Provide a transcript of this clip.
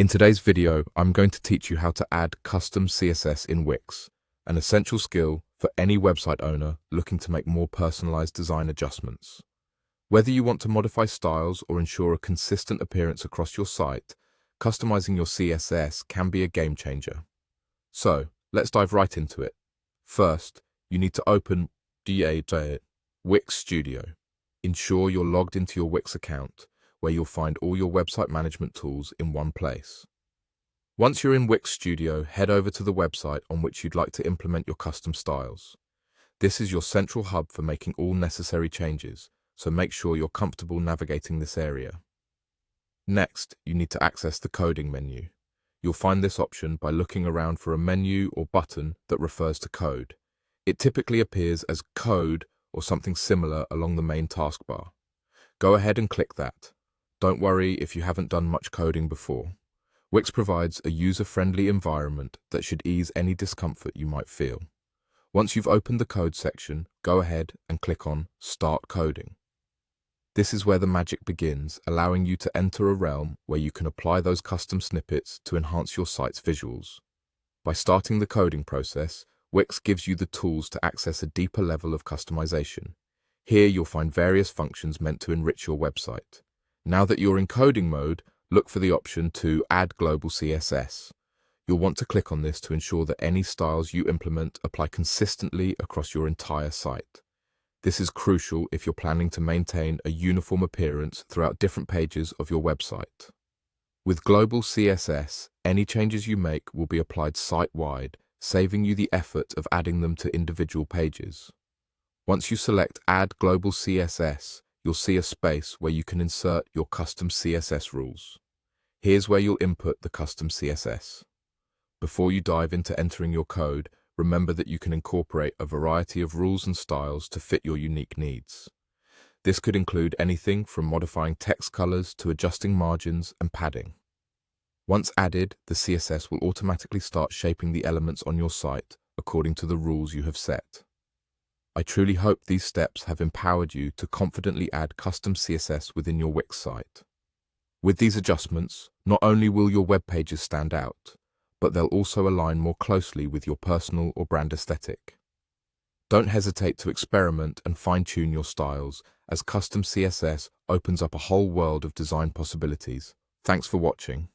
In today's video, I'm going to teach you how to add custom CSS in Wix, an essential skill for any website owner looking to make more personalized design adjustments. Whether you want to modify styles or ensure a consistent appearance across your site, customizing your CSS can be a game changer. So, let's dive right into it. First, you need to open Wix Studio. Ensure you're logged into your Wix account, where you'll find all your website management tools in one place. Once you're in Wix Studio, head over to the website on which you'd like to implement your custom styles. This is your central hub for making all necessary changes, so make sure you're comfortable navigating this area. Next, you need to access the coding menu. You'll find this option by looking around for a menu or button that refers to code. It typically appears as code or something similar along the main taskbar. Go ahead and click that. Don't worry if you haven't done much coding before. Wix provides a user-friendly environment that should ease any discomfort you might feel. Once you've opened the code section, go ahead and click on Start Coding. This is where the magic begins, allowing you to enter a realm where you can apply those custom snippets to enhance your site's visuals. By starting the coding process, Wix gives you the tools to access a deeper level of customization. Here you'll find various functions meant to enrich your website. Now that you're in coding mode, look for the option to Add Global CSS. You'll want to click on this to ensure that any styles you implement apply consistently across your entire site. This is crucial if you're planning to maintain a uniform appearance throughout different pages of your website. With Global CSS, any changes you make will be applied site-wide, saving you the effort of adding them to individual pages. Once you select Add Global CSS, you'll see a space where you can insert your custom CSS rules. Here's where you'll input the custom CSS. Before you dive into entering your code, remember that you can incorporate a variety of rules and styles to fit your unique needs. This could include anything from modifying text colors to adjusting margins and padding. Once added, the CSS will automatically start shaping the elements on your site according to the rules you have set. I truly hope these steps have empowered you to confidently add custom CSS within your Wix site. With these adjustments, not only will your web pages stand out, but they'll also align more closely with your personal or brand aesthetic. Don't hesitate to experiment and fine-tune your styles, as custom CSS opens up a whole world of design possibilities. Thanks for watching.